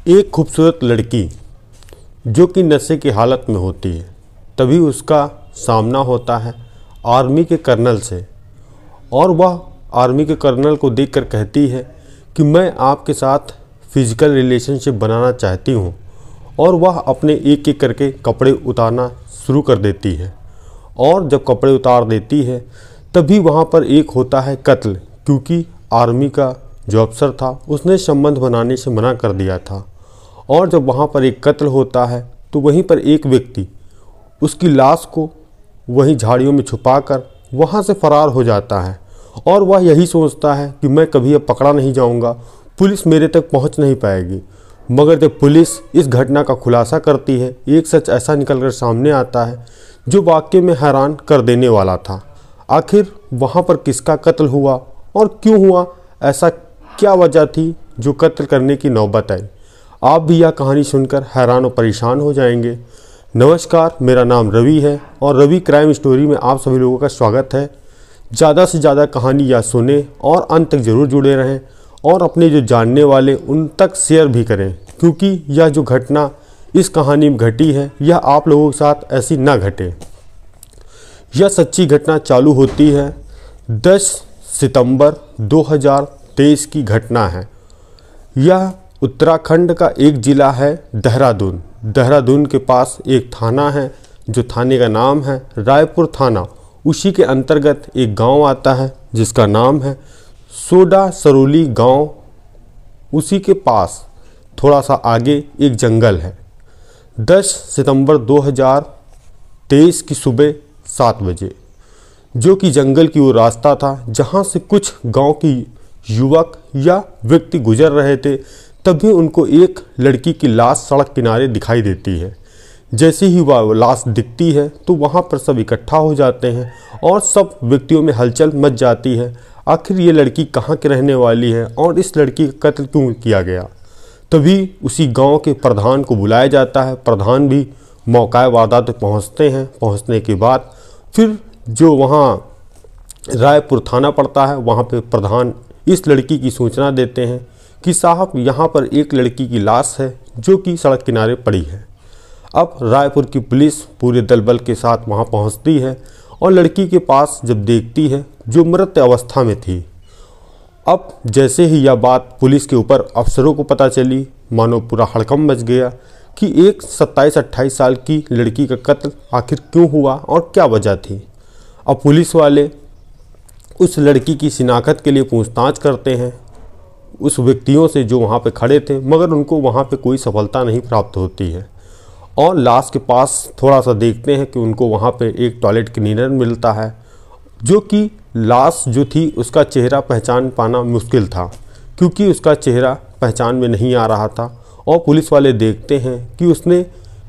एक खूबसूरत लड़की जो कि नशे की हालत में होती है, तभी उसका सामना होता है आर्मी के कर्नल से। और वह आर्मी के कर्नल को देखकर कहती है कि मैं आपके साथ फिजिकल रिलेशनशिप बनाना चाहती हूँ। और वह अपने एक एक करके कपड़े उतारना शुरू कर देती है। और जब कपड़े उतार देती है तभी वहाँ पर एक होता है कत्ल, क्योंकि आर्मी का जो अफसर था उसने संबंध बनाने से मना कर दिया था। और जब वहाँ पर एक कत्ल होता है तो वहीं पर एक व्यक्ति उसकी लाश को वहीं झाड़ियों में छुपाकर वहाँ से फरार हो जाता है। और वह यही सोचता है कि मैं कभी अब पकड़ा नहीं जाऊँगा, पुलिस मेरे तक पहुँच नहीं पाएगी। मगर जब पुलिस इस घटना का खुलासा करती है, एक सच ऐसा निकलकर सामने आता है जो वाकई में हैरान कर देने वाला था। आखिर वहाँ पर किसका कत्ल हुआ और क्यों हुआ, ऐसा क्या वजह थी जो कत्ल करने की नौबत आई। आप भी यह कहानी सुनकर हैरान और परेशान हो जाएंगे। नमस्कार, मेरा नाम रवि है और रवि क्राइम स्टोरी में आप सभी लोगों का स्वागत है। ज़्यादा से ज़्यादा कहानी या सुने और अंत तक ज़रूर जुड़े रहें और अपने जो जानने वाले उन तक शेयर भी करें, क्योंकि यह जो घटना इस कहानी में घटी है यह आप लोगों के साथ ऐसी ना घटे। यह सच्ची घटना चालू होती है 10 सितंबर 2023 की घटना है। यह उत्तराखंड का एक ज़िला है देहरादून। देहरादून के पास एक थाना है जो थाने का नाम है रायपुर थाना। उसी के अंतर्गत एक गांव आता है जिसका नाम है सोडा सरोली गांव। उसी के पास थोड़ा सा आगे एक जंगल है। 10 सितंबर 2023 की सुबह 7 बजे जो कि जंगल की वो रास्ता था जहां से कुछ गांव की युवक या व्यक्ति गुजर रहे थे, तभी उनको एक लड़की की लाश सड़क किनारे दिखाई देती है। जैसे ही वह लाश दिखती है तो वहाँ पर सब इकट्ठा हो जाते हैं और सब व्यक्तियों में हलचल मच जाती है। आखिर ये लड़की कहाँ की रहने वाली है और इस लड़की का कत्ल क्यों किया गया। तभी उसी गांव के प्रधान को बुलाया जाता है। प्रधान भी मौका वारदात तक पहुँचते हैं। पहुँचने के बाद फिर जो वहाँ रायपुर थाना पड़ता है, वहाँ पे प्रधान इस लड़की की सूचना देते हैं कि साहब यहाँ पर एक लड़की की लाश है जो कि सड़क किनारे पड़ी है। अब रायपुर की पुलिस पूरे दल बल के साथ वहाँ पहुँचती है और लड़की के पास जब देखती है जो मृत अवस्था में थी। अब जैसे ही यह बात पुलिस के ऊपर अफसरों को पता चली, मानो पूरा हड़कंप मच गया कि एक 27-28 साल की लड़की का कत्ल आखिर क्यों हुआ और क्या वजह थी। अब पुलिस वाले उस लड़की की शिनाख्त के लिए पूछताछ करते हैं उस व्यक्तियों से जो वहाँ पे खड़े थे, मगर उनको वहाँ पे कोई सफलता नहीं प्राप्त होती है। और लाश के पास थोड़ा सा देखते हैं कि उनको वहाँ पे एक टॉयलेट क्लीनर मिलता है, जो कि लाश जो थी उसका चेहरा पहचान पाना मुश्किल था, क्योंकि उसका चेहरा पहचान में नहीं आ रहा था। और पुलिस वाले देखते हैं कि उसने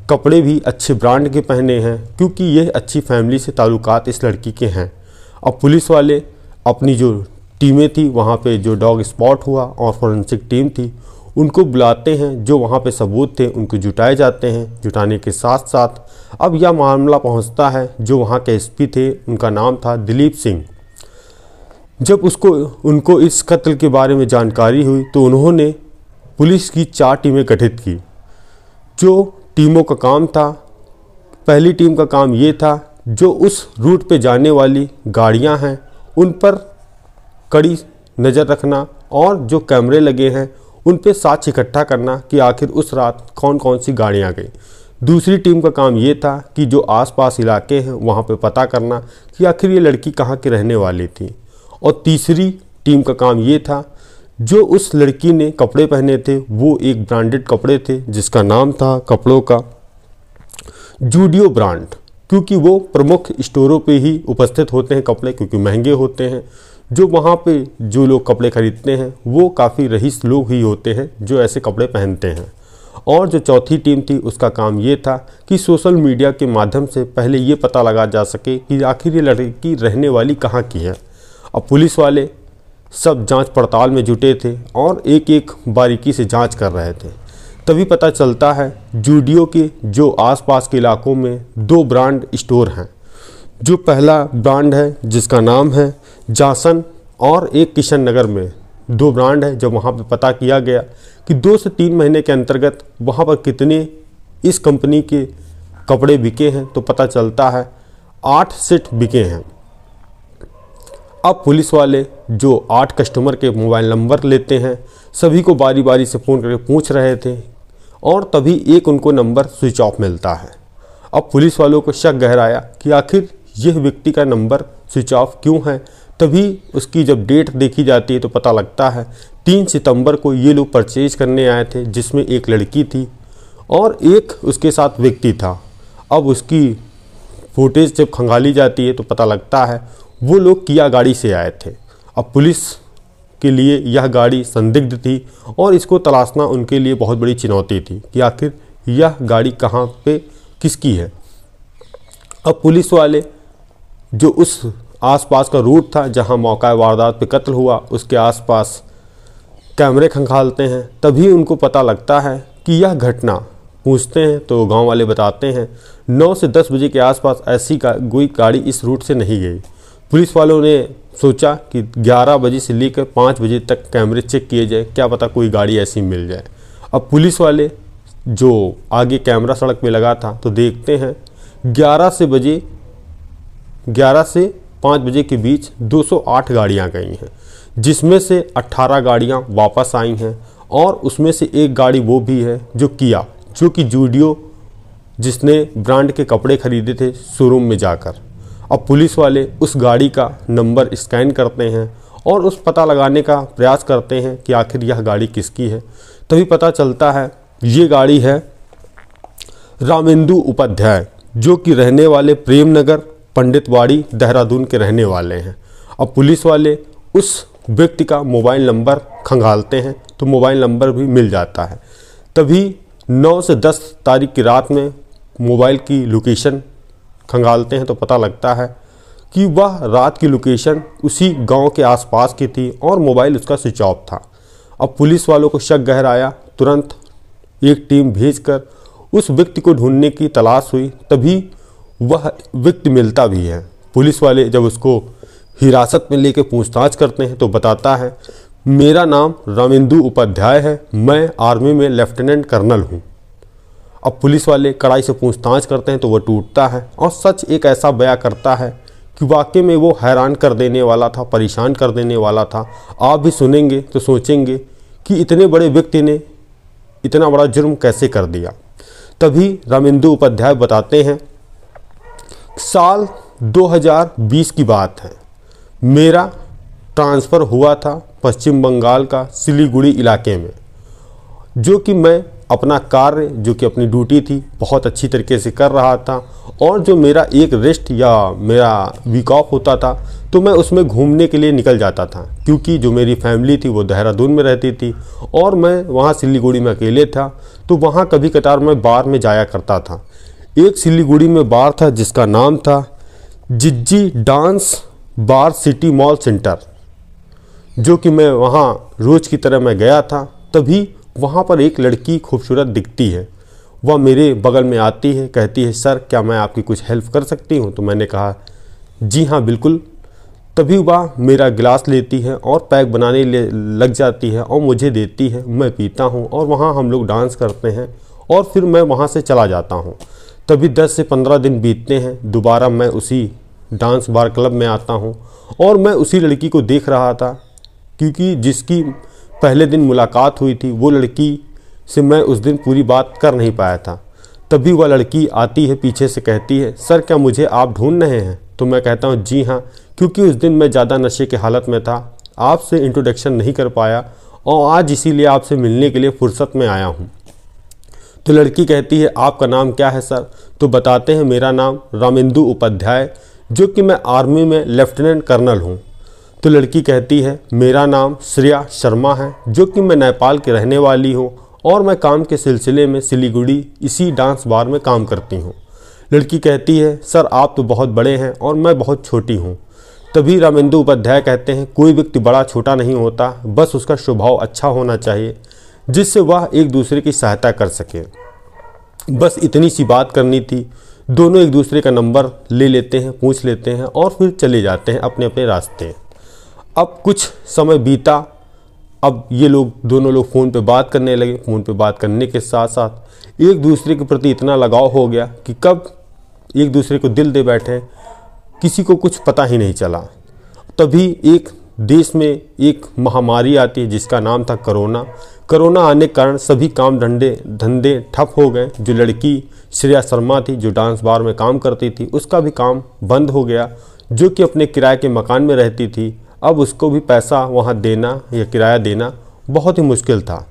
कपड़े भी अच्छे ब्रांड के पहने हैं, क्योंकि यह अच्छी फैमिली से ताल्लुकात इस लड़की के हैं। अब पुलिस वाले अपनी जो टीमें थी वहाँ पे जो डॉग स्पॉट हुआ और फोरेंसिक टीम थी उनको बुलाते हैं। जो वहाँ पे सबूत थे उनको जुटाए जाते हैं। जुटाने के साथ साथ अब यह मामला पहुँचता है जो वहाँ के एसपी थे, उनका नाम था दिलीप सिंह। जब उनको इस कत्ल के बारे में जानकारी हुई तो उन्होंने पुलिस की 4 टीमें गठित की। जो टीमों का काम था, पहली टीम का काम ये था जो उस रूट पे जाने वाली गाड़ियाँ हैं उन पर कड़ी नज़र रखना और जो कैमरे लगे हैं उन पे साक्ष्य इकट्ठा करना कि आखिर उस रात कौन कौन सी गाड़ियाँ गई। दूसरी टीम का काम ये था कि जो आसपास इलाके हैं वहाँ पे पता करना कि आखिर ये लड़की कहाँ की रहने वाली थी। और तीसरी टीम का काम ये था जो उस लड़की ने कपड़े पहने थे वो एक ब्रांडेड कपड़े थे जिसका नाम था कपड़ों का जूडियो ब्रांड, क्योंकि वो प्रमुख स्टोरों पे ही उपस्थित होते हैं कपड़े, क्योंकि महंगे होते हैं। जो वहाँ पे जो लोग कपड़े खरीदते हैं वो काफ़ी रईस लोग ही होते हैं जो ऐसे कपड़े पहनते हैं। और जो चौथी टीम थी उसका काम ये था कि सोशल मीडिया के माध्यम से पहले ये पता लगा जा सके कि आखिर ये लड़की रहने वाली कहाँ की है। अब पुलिस वाले सब जांच पड़ताल में जुटे थे और एक एक बारीकी से जांच कर रहे थे। तभी पता चलता है जूडियो के जो आसपास के इलाकों में 2 ब्रांड स्टोर हैं। जो पहला ब्रांड है जिसका नाम है जासन और एक किशन नगर में दो ब्रांड है। जब वहाँ पे पता किया गया कि 2 से 3 महीने के अंतर्गत वहाँ पर कितने इस कंपनी के कपड़े बिके हैं, तो पता चलता है 8 सेट बिके हैं। अब पुलिस वाले जो 8 कस्टमर के मोबाइल नंबर लेते हैं, सभी को बारी बारी से फ़ोन करके पूछ रहे थे और तभी एक उनको नंबर स्विच ऑफ मिलता है। अब पुलिस वालों को शक गहराया कि आखिर यह व्यक्ति का नंबर स्विच ऑफ क्यों है। तभी उसकी जब डेट देखी जाती है तो पता लगता है 3 सितंबर को ये लोग परचेज करने आए थे, जिसमें एक लड़की थी और एक उसके साथ व्यक्ति था। अब उसकी फुटेज जब खंगाली जाती है तो पता लगता है वो लोग किया गाड़ी से आए थे। अब पुलिस के लिए यह गाड़ी संदिग्ध थी और इसको तलाशना उनके लिए बहुत बड़ी चुनौती थी कि आखिर यह गाड़ी कहाँ पे किसकी है। अब पुलिस वाले जो उस आसपास का रूट था जहां मौका वारदात पे कत्ल हुआ, उसके आसपास कैमरे खंगालते हैं। तभी उनको पता लगता है कि यह घटना, पूछते हैं तो गांव वाले बताते हैं 9 से 10 बजे के आसपास ऐसी कोई गाड़ी इस रूट से नहीं गई। पुलिस वालों ने सोचा कि 11 बजे से लेकर 5 बजे तक कैमरे चेक किए जाए, क्या पता कोई गाड़ी ऐसी मिल जाए। अब पुलिस वाले जो आगे कैमरा सड़क पे लगा था तो देखते हैं 11 से 5 बजे के बीच 208 गाड़ियां गई हैं, जिसमें से 18 गाड़ियां वापस आई हैं और उसमें से एक गाड़ी वो भी है जो किया, जो कि जूडियो जिसने ब्रांड के कपड़े खरीदे थे शोरूम में जाकर। अब पुलिस वाले उस गाड़ी का नंबर स्कैन करते हैं और उस पता लगाने का प्रयास करते हैं कि आखिर यह गाड़ी किसकी है। तभी पता चलता है ये गाड़ी है रामेंदु उपाध्याय, जो कि रहने वाले प्रेमनगर पंडितवाड़ी देहरादून के रहने वाले हैं। अब पुलिस वाले उस व्यक्ति का मोबाइल नंबर खंगालते हैं तो मोबाइल नंबर भी मिल जाता है। तभी 9 से 10 तारीख की रात में मोबाइल की लोकेशन खंगालते हैं तो पता लगता है कि वह रात की लोकेशन उसी गांव के आसपास की थी और मोबाइल उसका स्विच ऑफ था। अब पुलिस वालों को शक गहराया, तुरंत एक टीम भेजकर उस व्यक्ति को ढूंढने की तलाश हुई। तभी वह व्यक्ति मिलता भी है। पुलिस वाले जब उसको हिरासत में लेकर पूछताछ करते हैं तो बताता है मेरा नाम रामेंदु उपाध्याय है, मैं आर्मी में लेफ्टिनेंट कर्नल हूँ। अब पुलिस वाले कड़ाई से पूछताछ करते हैं तो वह टूटता है और सच एक ऐसा बयां करता है कि वाकई में वो हैरान कर देने वाला था, परेशान कर देने वाला था। आप भी सुनेंगे तो सोचेंगे कि इतने बड़े व्यक्ति ने इतना बड़ा जुर्म कैसे कर दिया। तभी रामेंदु उपाध्याय बताते हैं साल 2020 की बात है, मेरा ट्रांसफ़र हुआ था पश्चिम बंगाल का सिलीगुड़ी इलाके में, जो कि मैं अपना कार्य, जो कि अपनी ड्यूटी थी, बहुत अच्छी तरीके से कर रहा था और जो मेरा एक रेस्ट या मेरा वीक ऑफ होता था तो मैं उसमें घूमने के लिए निकल जाता था, क्योंकि जो मेरी फैमिली थी वो देहरादून में रहती थी और मैं वहाँ सिलीगुड़ी में अकेले था। तो वहाँ कभी कतार मैं बार में जाया करता था। एक सिलीगुड़ी में बार था जिसका नाम था जिज्जी dance bar city mall centre, जो कि मैं वहाँ रोज़ की तरह मैं गया था। तभी वहाँ पर एक लड़की खूबसूरत दिखती है, वह मेरे बगल में आती है, कहती है सर क्या मैं आपकी कुछ हेल्प कर सकती हूँ। तो मैंने कहा जी हाँ बिल्कुल। तभी वह मेरा गिलास लेती है और पैक बनाने लग जाती है और मुझे देती है, मैं पीता हूँ और वहाँ हम लोग डांस करते हैं और फिर मैं वहाँ से चला जाता हूँ। तभी 10 से 15 दिन बीतते हैं, दोबारा मैं उसी डांस बार क्लब में आता हूँ और मैं उसी लड़की को देख रहा था, क्योंकि जिसकी पहले दिन मुलाकात हुई थी वो लड़की से मैं उस दिन पूरी बात कर नहीं पाया था। तभी वह लड़की आती है, पीछे से कहती है सर क्या मुझे आप ढूंढ रहे हैं। तो मैं कहता हूँ जी हाँ, क्योंकि उस दिन मैं ज़्यादा नशे की हालत में था, आपसे इंट्रोडक्शन नहीं कर पाया और आज इसीलिए आपसे मिलने के लिए फुर्सत में आया हूँ। तो लड़की कहती है आपका नाम क्या है सर। तो बताते हैं मेरा नाम रामेंदु उपाध्याय, जो कि मैं आर्मी में लेफ्टिनेंट कर्नल हूँ। तो लड़की कहती है मेरा नाम श्रेया शर्मा है, जो कि मैं नेपाल की रहने वाली हूँ और मैं काम के सिलसिले में सिलीगुड़ी इसी डांस बार में काम करती हूँ। लड़की कहती है सर आप तो बहुत बड़े हैं और मैं बहुत छोटी हूँ। तभी रामेंदु उपाध्याय कहते हैं कोई व्यक्ति बड़ा छोटा नहीं होता, बस उसका स्वभाव अच्छा होना चाहिए जिससे वह एक दूसरे की सहायता कर सके। बस इतनी सी बात करनी थी। दोनों एक दूसरे का नंबर ले लेते हैं, पूछ लेते हैं और फिर चले जाते हैं अपने अपने रास्ते। अब कुछ समय बीता, अब ये लोग दोनों लोग फ़ोन पे बात करने लगे। फ़ोन पे बात करने के साथ साथ एक दूसरे के प्रति इतना लगाव हो गया कि कब एक दूसरे को दिल दे बैठे किसी को कुछ पता ही नहीं चला। तभी एक देश में एक महामारी आती है जिसका नाम था कोरोना। कोरोना आने के कारण सभी काम धंधे ठप हो गए। जो लड़की श्रेया शर्मा थी, जो डांस बार में काम करती थी, उसका भी काम बंद हो गया। जो कि अपने किराए के मकान में रहती थी, अब उसको भी पैसा वहाँ देना या किराया देना बहुत ही मुश्किल था।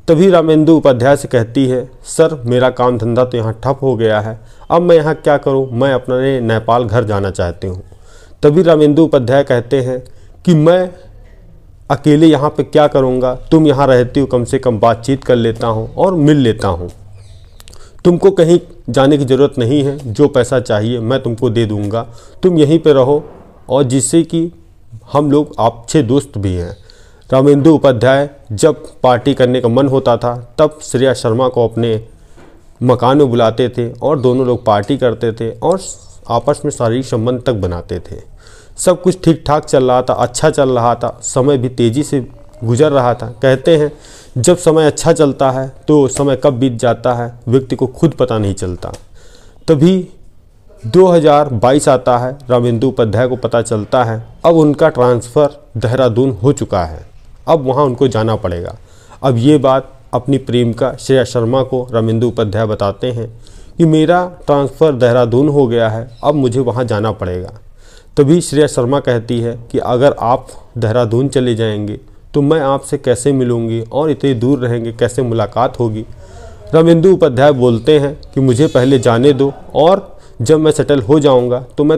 तभी रामेंदु उपाध्याय से कहती है, सर मेरा काम धंधा तो यहाँ ठप हो गया है, अब मैं यहाँ क्या करूँ, मैं अपने नेपाल घर जाना चाहती हूँ। तभी रामेंदु उपाध्याय कहते हैं कि मैं अकेले यहाँ पे क्या करूँगा, तुम यहाँ रहती हो, कम से कम बातचीत कर लेता हूँ और मिल लेता हूँ। तुमको कहीं जाने की ज़रूरत नहीं है, जो पैसा चाहिए मैं तुमको दे दूँगा, तुम यहीं पे रहो, और जिससे कि हम लोग अच्छे दोस्त भी हैं। रामेंदु उपाध्याय जब पार्टी करने का मन होता था तब श्रेया शर्मा को अपने मकान में बुलाते थे और दोनों लोग पार्टी करते थे और आपस में शारीरिक संबंध तक बनाते थे। सब कुछ ठीक ठाक चल रहा था, अच्छा चल रहा था, समय भी तेज़ी से गुजर रहा था। कहते हैं जब समय अच्छा चलता है तो समय कब बीत जाता है व्यक्ति को खुद पता नहीं चलता। तभी 2022 आता है, रामेंदु उपाध्याय को पता चलता है अब उनका ट्रांसफ़र देहरादून हो चुका है, अब वहाँ उनको जाना पड़ेगा। अब ये बात अपनी प्रेमिका श्रेया शर्मा को रामेंदु उपाध्याय बताते हैं कि मेरा ट्रांसफ़र देहरादून हो गया है, अब मुझे वहाँ जाना पड़ेगा। तभी श्रेया शर्मा कहती है कि अगर आप देहरादून चले जाएंगे तो मैं आपसे कैसे मिलूंगी और इतनी दूर रहेंगे कैसे मुलाकात होगी। रामेंदु उपाध्याय बोलते हैं कि मुझे पहले जाने दो और जब मैं सेटल हो जाऊंगा तो मैं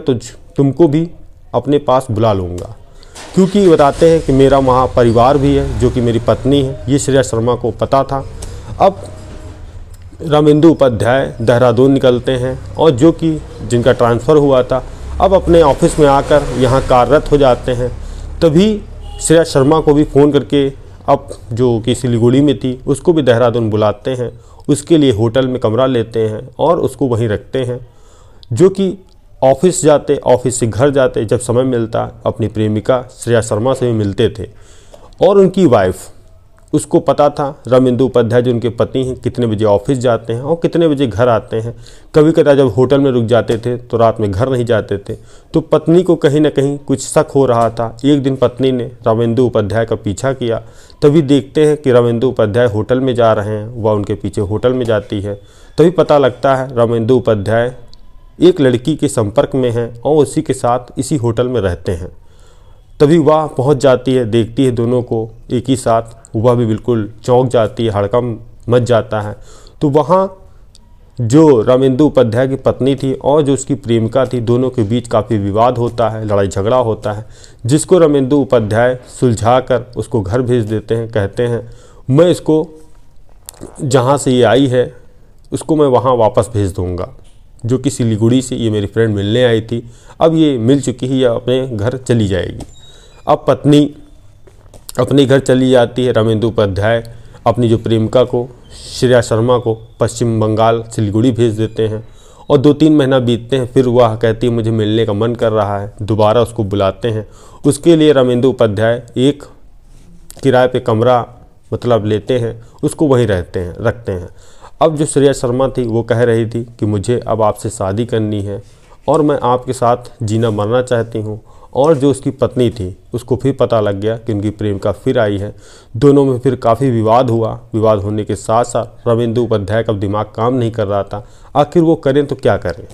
तुमको भी अपने पास बुला लूँगा, क्योंकि बताते हैं कि मेरा वहाँ परिवार भी है जो कि मेरी पत्नी है। ये श्रेया शर्मा को पता था। अब रामेंदु उपाध्याय देहरादून निकलते हैं और जो कि जिनका ट्रांसफ़र हुआ था अब अपने ऑफिस में आकर यहाँ कार्यरत हो जाते हैं। तभी श्रेया शर्मा को भी फ़ोन करके अब जो कि सिलीगुड़ी में थी उसको भी देहरादून बुलाते हैं। उसके लिए होटल में कमरा लेते हैं और उसको वहीं रखते हैं। जो कि ऑफिस जाते, ऑफिस से घर जाते, जब समय मिलता अपनी प्रेमिका श्रेया शर्मा से भी मिलते थे। और उनकी वाइफ, उसको पता था रामेंदु उपाध्याय जो उनके पति हैं कितने बजे ऑफिस जाते हैं और कितने बजे घर आते हैं। कभी कभी जब होटल में रुक जाते थे तो रात में घर नहीं जाते थे, तो पत्नी को कहीं ना कहीं कुछ शक हो रहा था। एक दिन पत्नी ने रामेंदु उपाध्याय का पीछा किया। तभी देखते हैं कि रामेंदु उपाध्याय होटल में जा रहे हैं, वह उनके पीछे होटल में जाती है। तभी पता लगता है रामेंदु उपाध्याय एक लड़की के संपर्क में हैं और उसी के साथ इसी होटल में रहते हैं। तभी वह पहुंच जाती है, देखती है दोनों को एक ही साथ, वह भी बिल्कुल चौंक जाती है, हड़कंप मच जाता है। तो वहाँ जो रामेंदु उपाध्याय की पत्नी थी और जो उसकी प्रेमिका थी, दोनों के बीच काफ़ी विवाद होता है, लड़ाई झगड़ा होता है, जिसको रामेंदु उपाध्याय सुलझा कर उसको घर भेज देते हैं। कहते हैं मैं इसको जहाँ से ये आई है उसको मैं वहाँ वापस भेज दूँगा, जो कि सिलीगुड़ी से ये मेरी फ्रेंड मिलने आई थी, अब ये मिल चुकी है, या अपने घर चली जाएगी। अब पत्नी अपने घर चली जाती है। रामेंदु उपाध्याय अपनी जो प्रेमिका को श्रेया शर्मा को पश्चिम बंगाल सिलीगुड़ी भेज देते हैं और 2-3 महीना बीतते हैं। फिर वह कहती है मुझे मिलने का मन कर रहा है, दोबारा उसको बुलाते हैं। उसके लिए रामेंदु उपाध्याय एक किराए पे कमरा लेते हैं, उसको वहीं रखते हैं। अब जो श्रेया शर्मा थी वो कह रही थी कि मुझे अब आपसे शादी करनी है और मैं आपके साथ जीना मरना चाहती हूँ। और जो उसकी पत्नी थी उसको फिर पता लग गया कि उनकी प्रेमिका फिर आई है। दोनों में फिर काफ़ी विवाद हुआ। विवाद होने के साथ साथ रामेंदु उपाध्याय का दिमाग काम नहीं कर रहा था, आखिर वो करें तो क्या करें।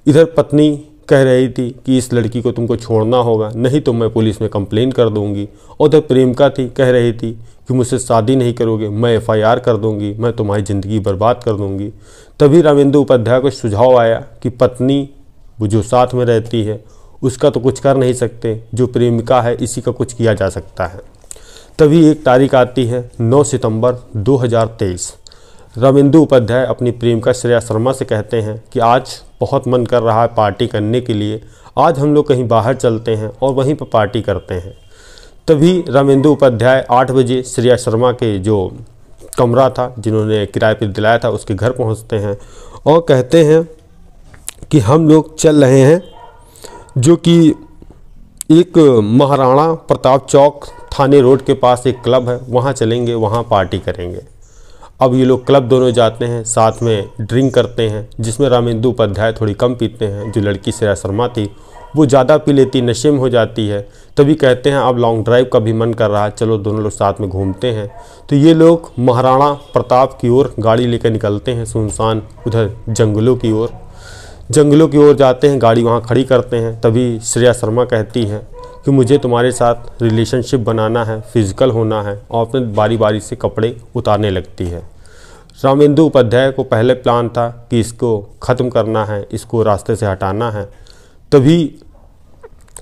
इधर पत्नी कह रही थी कि इस लड़की को तुमको छोड़ना होगा, नहीं तो मैं पुलिस में कंप्लेन कर दूंगी। और उधर प्रेमिका थी, कह रही थी कि मुझसे शादी नहीं करोगे, मैं FIR कर दूंगी, मैं तुम्हारी ज़िंदगी बर्बाद कर दूंगी। तभी रामेंदु उपाध्याय को सुझाव आया कि पत्नी वो जो साथ में रहती है उसका तो कुछ कर नहीं सकते, जो प्रेमिका है इसी का कुछ किया जा सकता है। तभी एक तारीख आती है 9 सितंबर 2023। रामेंदु उपाध्याय अपनी प्रेमिका श्रेया शर्मा से कहते हैं कि आज बहुत मन कर रहा है पार्टी करने के लिए, आज हम लोग कहीं बाहर चलते हैं और वहीं पर पार्टी करते हैं। तभी रामेंदु उपाध्याय 8 बजे श्रेया शर्मा के जो कमरा था जिन्होंने किराए पर दिलाया था उसके घर पहुंचते हैं और कहते हैं कि हम लोग चल रहे हैं, जो कि एक महाराणा प्रताप चौक थाने रोड के पास एक क्लब है, वहाँ चलेंगे, वहाँ पार्टी करेंगे। अब ये लोग क्लब दोनों जाते हैं, साथ में ड्रिंक करते हैं, जिसमें रामेंदु उपाध्याय थोड़ी कम पीते हैं। जो लड़की श्रेया शर्मा थी वो ज़्यादा पी लेती, नशे में हो जाती है। तभी कहते हैं अब लॉन्ग ड्राइव का भी मन कर रहा है, चलो दोनों लोग साथ में घूमते हैं। तो ये लोग महाराणा प्रताप की ओर गाड़ी लेकर निकलते हैं, सुनसान उधर जंगलों की ओर जाते हैं, गाड़ी वहाँ खड़ी करते हैं। तभी श्रेया शर्मा कहती हैं कि मुझे तुम्हारे साथ रिलेशनशिप बनाना है, फिजिकल होना है, और अपने बारी बारी से कपड़े उतारने लगती है। रामेंदु उपाध्याय को पहले प्लान था कि इसको ख़त्म करना है, इसको रास्ते से हटाना है। तभी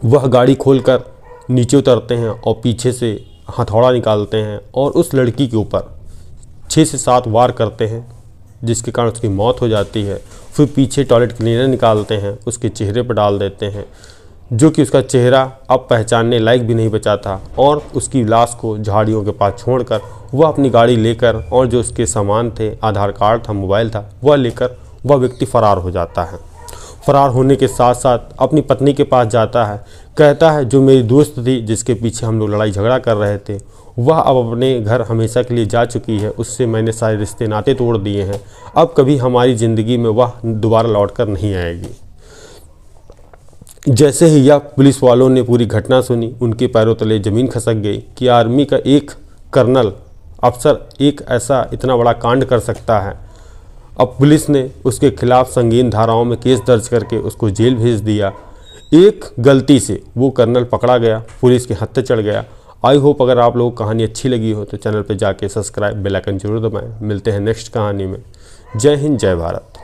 वह गाड़ी खोलकर नीचे उतरते हैं और पीछे से हथौड़ा निकालते हैं और उस लड़की के ऊपर 6 से 7 वार करते हैं, जिसके कारण उसकी मौत हो जाती है। फिर पीछे टॉयलेट क्लीनर निकालते हैं, उसके चेहरे पर डाल देते हैं, जो कि उसका चेहरा अब पहचानने लायक भी नहीं बचा था। और उसकी लाश को झाड़ियों के पास छोड़कर वह अपनी गाड़ी लेकर और जो उसके सामान थे, आधार कार्ड था, मोबाइल था, वह लेकर वह व्यक्ति फरार हो जाता है। फरार होने के साथ साथ अपनी पत्नी के पास जाता है, कहता है जो मेरी दोस्त थी जिसके पीछे हम लोग लड़ाई झगड़ा कर रहे थे, वह अब अपने घर हमेशा के लिए जा चुकी है, उससे मैंने सारे रिश्ते नाते तोड़ दिए हैं, अब कभी हमारी ज़िंदगी में वह दोबारा लौट कर नहीं आएगी। जैसे ही यह पुलिस वालों ने पूरी घटना सुनी, उनके पैरों तले ज़मीन खसक गई कि आर्मी का एक कर्नल अफसर एक ऐसा इतना बड़ा कांड कर सकता है। अब पुलिस ने उसके खिलाफ संगीन धाराओं में केस दर्ज करके उसको जेल भेज दिया। एक गलती से वो कर्नल पकड़ा गया, पुलिस के हत्थे चढ़ गया। आई होप अगर आप लोगों को कहानी अच्छी लगी हो तो चैनल पे जाके सब्सक्राइब, बेल आइकन जरूर दबाएं। मिलते हैं नेक्स्ट कहानी में। जय हिंद, जय भारत।